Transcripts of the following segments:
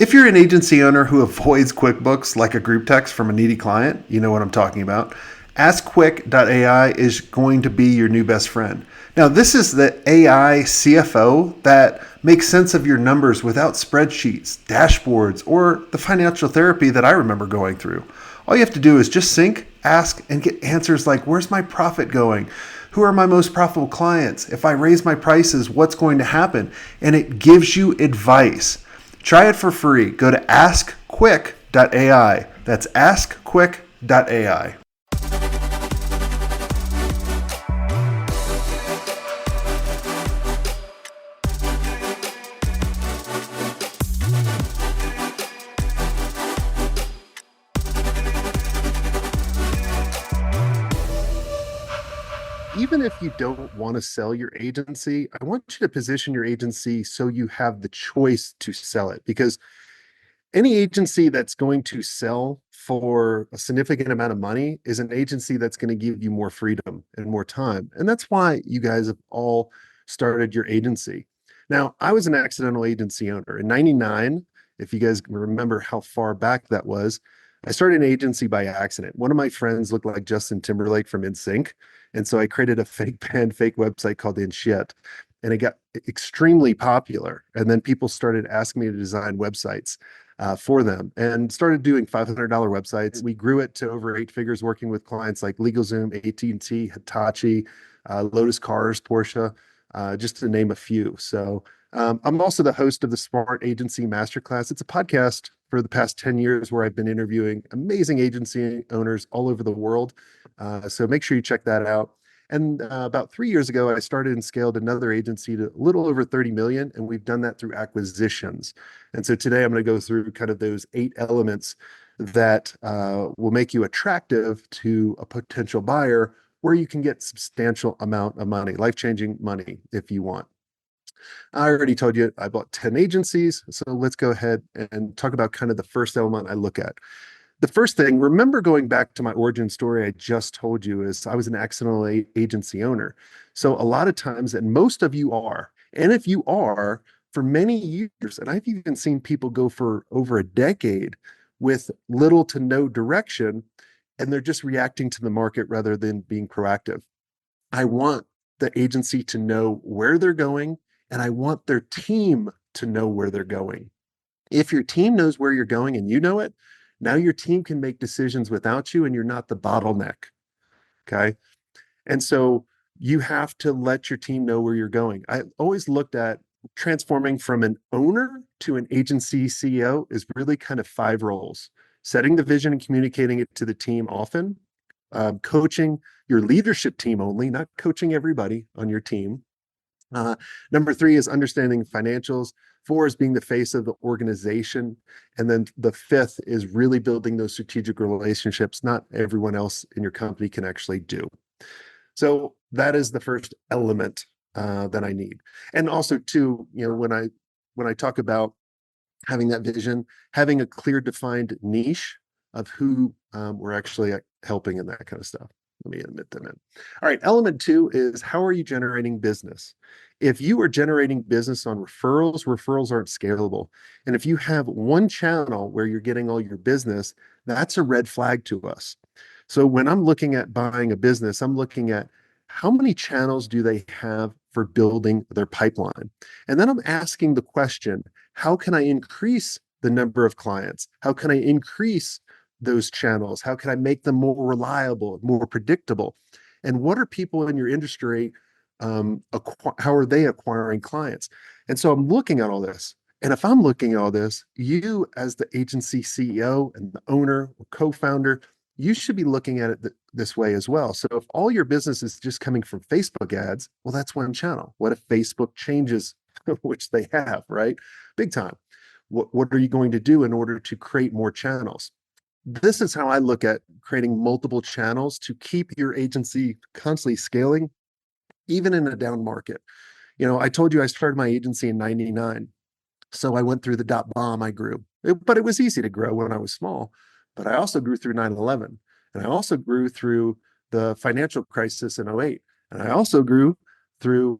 If you're an agency owner who avoids QuickBooks like a group text from a needy client, you know what I'm talking about. AskQuick.ai is going to be your new best friend. Now, this is the AI CFO that makes sense of your numbers without spreadsheets, dashboards, or the financial therapy that I remember going through. All you have to do is just sync, ask, and get answers like, where's my profit going? Who are my most profitable clients? If I raise my prices, what's going to happen? And it gives you advice. Try it for free. Go to askquick.ai. That's askquick.ai. Even if you don't want to sell your agency, I want you to position your agency so you have the choice to sell it, because any agency that's going to sell for a significant amount of money is an agency that's going to give you more freedom and more time. And that's why you guys have all started your agency. Now, I was an accidental agency owner in 99. If you guys remember how far back that was, I started an agency by accident. One of my friends looked like Justin Timberlake from NSYNC. And so I created a fake band, fake website called InShit. And it got extremely popular. And then people started asking me to design websites for them and started doing $500 websites. We grew it to over 8 figures, working with clients like LegalZoom, AT&T, Hitachi, Lotus Cars, Porsche, just to name a few. So I'm also the host of the Smart Agency Masterclass. It's a podcast for the past 10 years where I've been interviewing amazing agency owners all over the world. So make sure you check that out. And about 3 years ago, I started and scaled another agency to a little over 30 million, and we've done that through acquisitions. And so today I'm going to go through kind of those 8 elements that will make you attractive to a potential buyer, where you can get substantial amount of money, life-changing money if you want. I already told you I bought 10 agencies, so let's go ahead and talk about kind of the first element I look at. The first thing, remember going back to my origin story I just told you, is I was an accidental agency owner. So a lot of times, and most of you are, and if you are for many years, and I've even seen people go for over a decade with little to no direction, and they're just reacting to the market rather than being proactive. I want the agency to know where they're going, and I want their team to know where they're going. If your team knows where you're going and you know it, now your team can make decisions without you and you're not the bottleneck. Okay. And so you have to let your team know where you're going. I always looked at transforming from an owner to an agency CEO is really kind of 5 roles: setting the vision and communicating it to the team often, coaching your leadership team only, not coaching everybody on your team. Uh, Number 3 is understanding financials. 4 is being the face of the organization. And then the 5th is really building those strategic relationships not everyone else in your company can actually do. So that is the first element that I need. And also, too, when I talk about having that vision, having a clear defined niche of who we're actually helping and that kind of stuff. Let me admit them in. All right, element 2 is, how are you generating business? If you are generating business on referrals, referrals aren't scalable. And if you have one channel where you're getting all your business, that's a red flag to us. So when I'm looking at buying a business, I'm looking at how many channels do they have for building their pipeline? And then I'm asking the question, how can I increase the number of clients? How can I increase those channels? How can I make them more reliable, more predictable? And what are people in your industry, how are they acquiring clients? And so I'm looking at all this. And if I'm looking at all this, you as the agency CEO and the owner or co-founder, you should be looking at it this way as well. So if all your business is just coming from Facebook ads, well, that's one channel. What if Facebook changes, which they have, right? Big time. What are you going to do in order to create more channels? This is how I look at creating multiple channels to keep your agency constantly scaling, even in a down market. I told you I started my agency in 99. So I went through the dot bomb, I grew. But it was easy to grow when I was small. But I also grew through 9/11. And I also grew through the financial crisis in '08. And I also grew through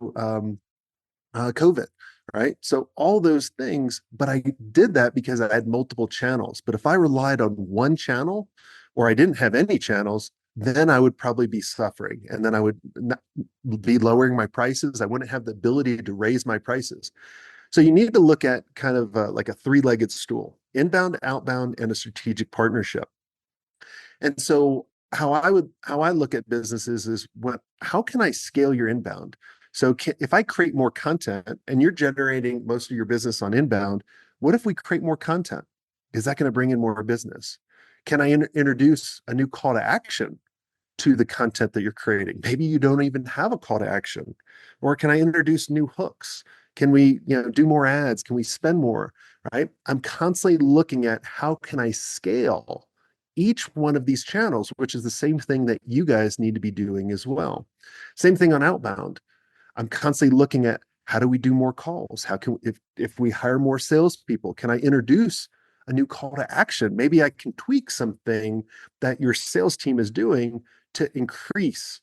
COVID, right? So all those things, but I did that because I had multiple channels. But if I relied on one channel or I didn't have any channels, then I would probably be suffering and then I would not be lowering my prices. I wouldn't have the ability to raise my prices. So you need to look at kind of like a three-legged stool: inbound, outbound, and a strategic partnership. And so how I look at businesses is how can I scale your inbound? So if I create more content and you're generating most of your business on inbound, what if we create more content? Is that going to bring in more business? Can I introduce a new call to action to the content that you're creating? Maybe you don't even have a call to action. Or can I introduce new hooks? Can we, do more ads? Can we spend more? Right? I'm constantly looking at how can I scale each one of these channels, which is the same thing that you guys need to be doing as well. Same thing on outbound. I'm constantly looking at how do we do more calls? How can if we hire more salespeople, can I introduce a new call to action? Maybe I can tweak something that your sales team is doing to increase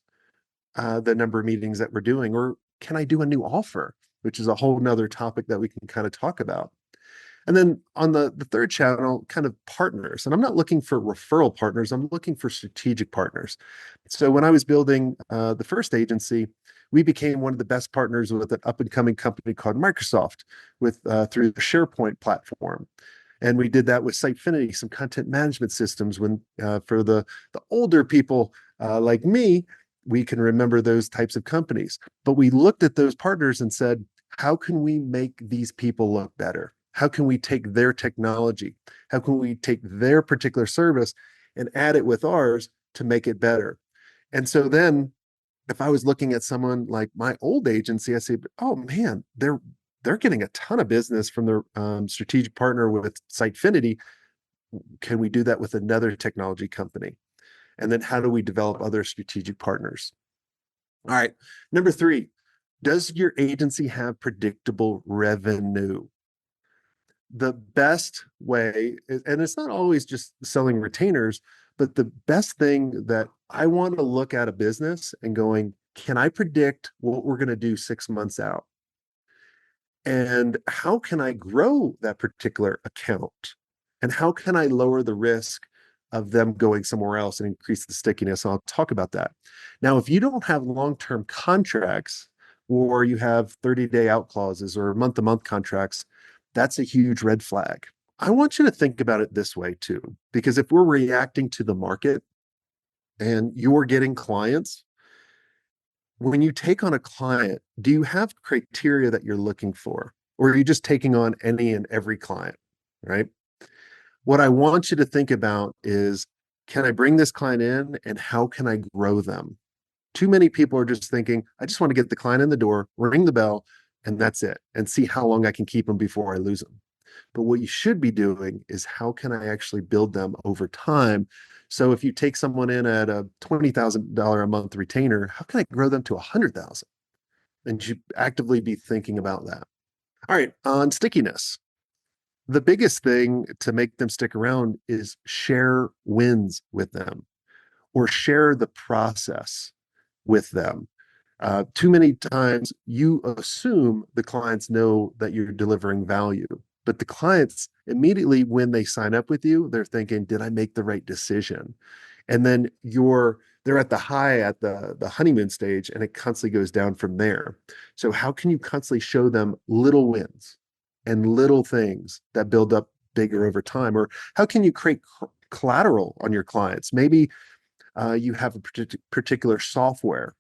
the number of meetings that we're doing, or can I do a new offer, which is a whole nother topic that we can kind of talk about. And then on the third channel, kind of partners. And I'm not looking for referral partners, I'm looking for strategic partners. So when I was building the first agency, we became one of the best partners with an up and coming company called Microsoft with through the SharePoint platform. And we did that with Sitefinity, some content management systems. When for the older people like me, we can remember those types of companies. But we looked at those partners and said, how can we make these people look better? How can we take their technology? How can we take their particular service and add it with ours to make it better? And so then if I was looking at someone like my old agency, I say, oh man, they're getting a ton of business from their strategic partner with Sitefinity. Can we do that with another technology company? And then how do we develop other strategic partners? All right. Number three, does your agency have predictable revenue? The best way, and it's not always just selling retainers, but the best thing that I want to look at a business and going, can I predict what we're going to do 6 months out? And how can I grow that particular account? And how can I lower the risk of them going somewhere else and increase the stickiness? I'll talk about that. Now, if you don't have long-term contracts or you have 30-day out clauses or month-to-month contracts, that's a huge red flag. I want you to think about it this way too, because if we're reacting to the market and you're getting clients, when you take on a client, do you have criteria that you're looking for? Or are you just taking on any and every client, right? What I want you to think about is, can I bring this client in and how can I grow them? Too many people are just thinking, I just want to get the client in the door, ring the bell, and that's it, and see how long I can keep them before I lose them. But what you should be doing is how can I actually build them over time? So if you take someone in at a $20,000 a month retainer, how can I grow them to 100,000? And you should actively be thinking about that. All right, on stickiness. The biggest thing to make them stick around is share wins with them or share the process with them. Too many times you assume the clients know that you're delivering value, but the clients immediately when they sign up with you, they're thinking, did I make the right decision? And then they're at the high at the honeymoon stage and it constantly goes down from there. So how can you constantly show them little wins and little things that build up bigger over time? Or how can you create collateral on your clients? Maybe you have a particular software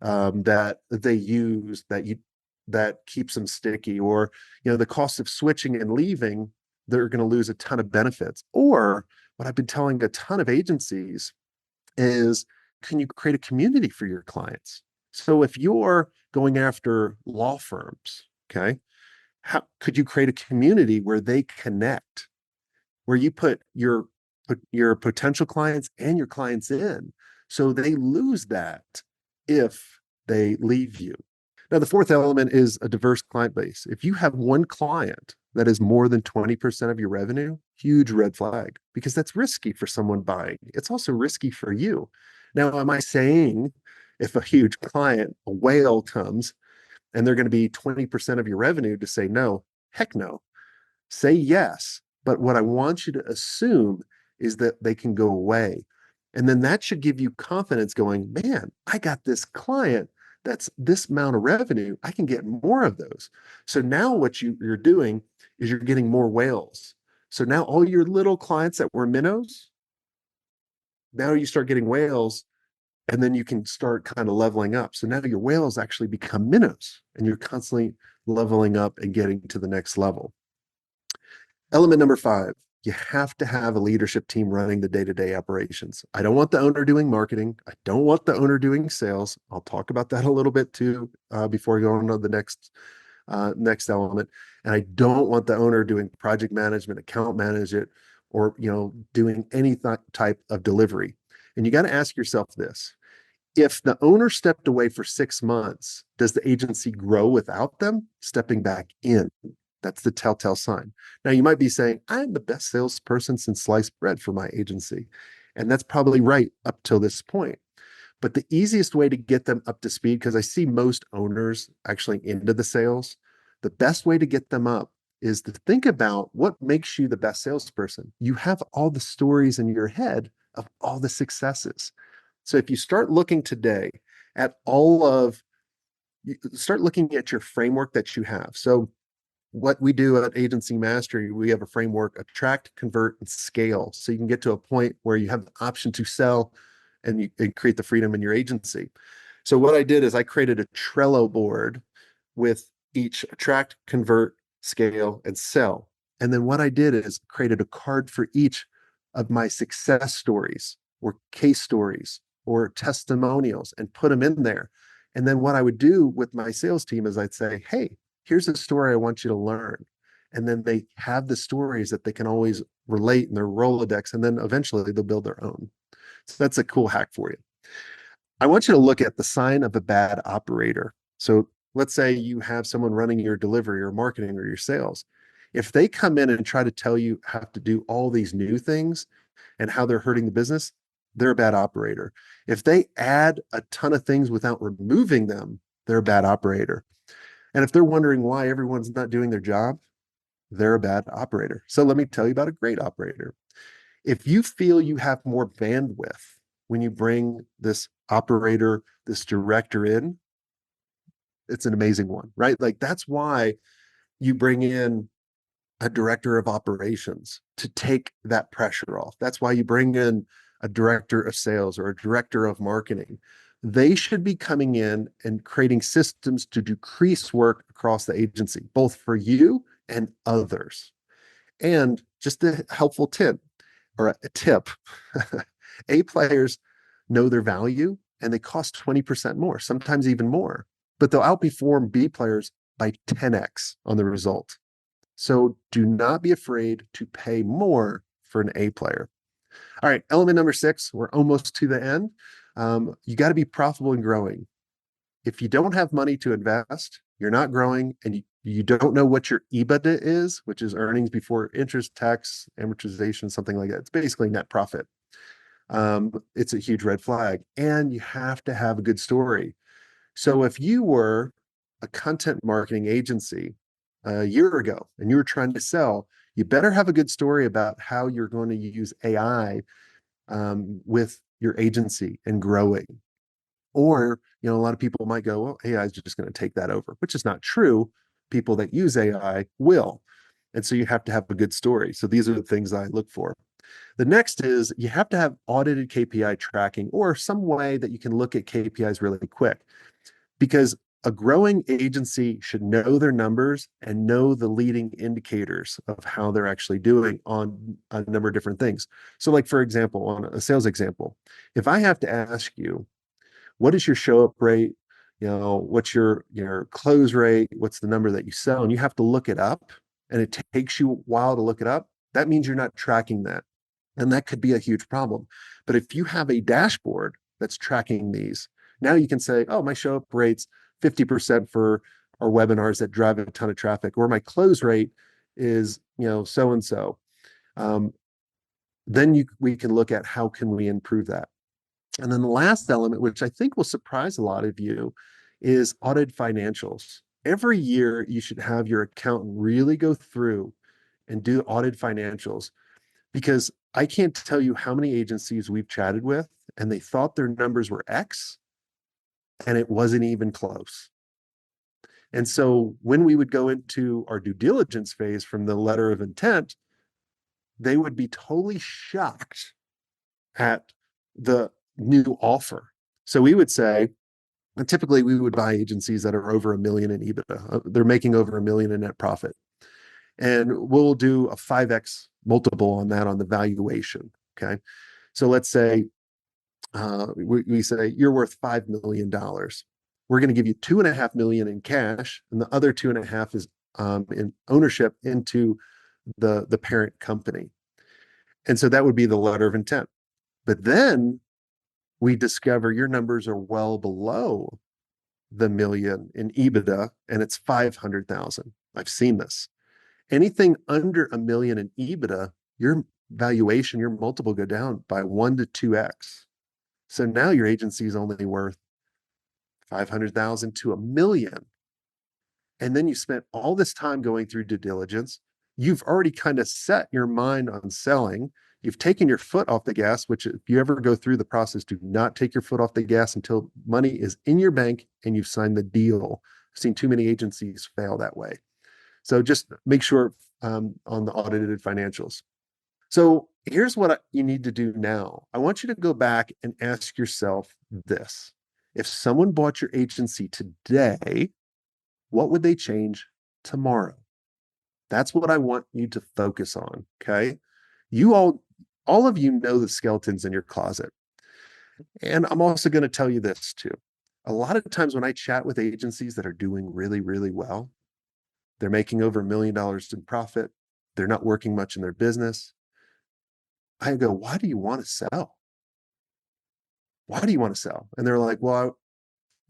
that they use that keeps them sticky, or the cost of switching and leaving, they're going to lose a ton of benefits. Or what I've been telling a ton of agencies is, can you create a community for your clients? So if you're going after law firms, okay, how could you create a community where they connect, where you put your potential clients and your clients in, so they lose that if they leave you. Now, the fourth element is a diverse client base. If you have one client that is more than 20% of your revenue, huge red flag, because that's risky for someone buying. It's also risky for you. Now, am I saying if a huge client, a whale comes and they're going to be 20% of your revenue, to say no, heck no. Say yes. But what I want you to assume is that they can go away. And then that should give you confidence going, man, I got this client that's this amount of revenue. I can get more of those. So now what you're doing is you're getting more whales. So now all your little clients that were minnows, now you start getting whales, and then you can start kind of leveling up. So now your whales actually become minnows, and you're constantly leveling up and getting to the next level. Element number 5, you have to have a leadership team running the day-to-day operations. I don't want the owner doing marketing. I don't want the owner doing sales. I'll talk about that a little bit too before we go on to the next element. And I don't want the owner doing project management, account management, or doing any type of delivery. And you got to ask yourself this: if the owner stepped away for 6 months, does the agency grow without them stepping back in? That's the telltale sign. Now, you might be saying, I'm the best salesperson since sliced bread for my agency. And that's probably right up till this point. But the easiest way to get them up to speed, because I see most owners actually into the sales, the best way to get them up is to think about what makes you the best salesperson. You have all the stories in your head of all the successes. So if you start looking today at start looking at your framework that you have. So what we do at Agency Mastery, we have a framework: attract, convert, and scale. So you can get to a point where you have the option to sell and create the freedom in your agency. So what I did is I created a Trello board with each attract, convert, scale, and sell. And then what I did is created a card for each of my success stories or case stories or testimonials and put them in there. And then what I would do with my sales team is I'd say, hey, here's a story I want you to learn. And then they have the stories that they can always relate in their Rolodex. And then eventually they'll build their own. So that's a cool hack for you. I want you to look at the sign of a bad operator. So let's say you have someone running your delivery or marketing or your sales. If they come in and try to tell you how to do all these new things and how they're hurting the business, they're a bad operator. If they add a ton of things without removing them, they're a bad operator. And if they're wondering why everyone's not doing their job, they're a bad operator. So let me tell you about a great operator. If you feel you have more bandwidth when you bring this operator, this director in, it's an amazing one, right? Like that's why you bring in a director of operations to take that pressure off. That's why you bring in a director of sales or a director of marketing. They should be coming in and creating systems to decrease work across the agency, both for you and others. And just a helpful tip or a tip: A players know their value and they cost 20% more, sometimes even more, but they'll outperform B players by 10x on the result. So do not be afraid to pay more for an A player. All right, element number 6, we're almost to the end. You got to be profitable and growing. If you don't have money to invest, you're not growing, and you don't know what your EBITDA is, which is earnings before interest, tax, amortization, something like that. It's basically net profit. It's a huge red flag. And you have to have a good story. So if you were a content marketing agency a year ago and you were trying to sell, you better have a good story about how you're going to use AI with your agency and growing. Or, a lot of people might go, well, AI is just going to take that over, which is not true. People that use AI will. And so you have to have a good story. So these are the things I look for. The next is you have to have audited KPI tracking or some way that you can look at KPIs really quick, because a growing agency should know their numbers and know the leading indicators of how they're actually doing on a number of different things. So like, for example, on a sales example, if I have to ask you, what is your show up rate? What's your close rate? What's the number that you sell? And you have to look it up, and it takes you a while to look it up. That means you're not tracking that. And that could be a huge problem. But if you have a dashboard that's tracking these, now you can say, oh, my show up rate's 50% for our webinars that drive a ton of traffic, or my close rate is, so and so. Then we can look at how can we improve that. And then the last element, which I think will surprise a lot of you, is audited financials. every year you should have your accountant really go through and do audited financials, because I can't tell you how many agencies we've chatted with and they thought their numbers were X and it wasn't even close. And so when we would go into our due diligence phase from the letter of intent, they would be totally shocked at the new offer. So we would say, and typically we would buy agencies that are over a million in EBITDA. They're making over a million in net profit. And we'll do a 5X multiple on that on the valuation. Okay. So let's say we say you're worth $5 million. We're going to give you 2.5 million in cash, and the other 2.5 is in ownership into the parent company. And so that would be the letter of intent. But then we discover your numbers are well below the million in EBITDA, and it's 500,000. I've seen this. Anything under a million in EBITDA, your valuation, your multiple go down by 1 to 2X. So now your agency is only worth 500,000 to a million. And then you spent all this time going through due diligence. You've already kind of set your mind on selling. You've taken your foot off the gas, which if you ever go through the process, do not take your foot off the gas until money is in your bank and you've signed the deal. I've seen too many agencies fail that way. So just make sure on the audited financials. So here's what you need to do now. I want you to go back and ask yourself this. If someone bought your agency today, what would they change tomorrow? That's what I want you to focus on. Okay. You all of you know the skeletons in your closet. And I'm also going to tell you this too. A lot of times when I chat with agencies that are doing really, really well, they're making over $1 million in profit. They're not working much in their business. I go, why do you want to sell? Why do you want to sell? And they're like, well,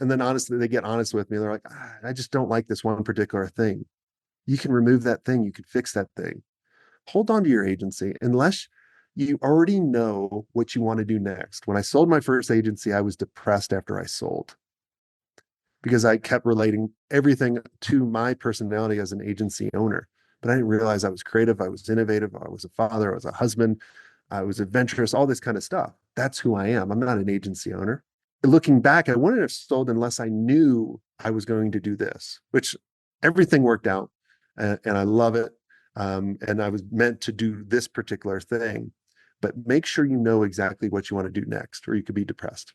and then honestly, they get honest with me. They're like, I just don't like this one particular thing. You can remove that thing. You can fix that thing. Hold on to your agency unless you already know what you want to do next. When I sold my first agency, I was depressed after I sold because I kept relating everything to my personality as an agency owner. But I didn't realize I was creative, I was innovative, I was a father, I was a husband, I was adventurous, all this kind of stuff. That's who I am. I'm not an agency owner. Looking back, I wouldn't have sold unless I knew I was going to do this, which everything worked out and I love it. And I was meant to do this particular thing, but make sure you know exactly what you want to do next, or you could be depressed.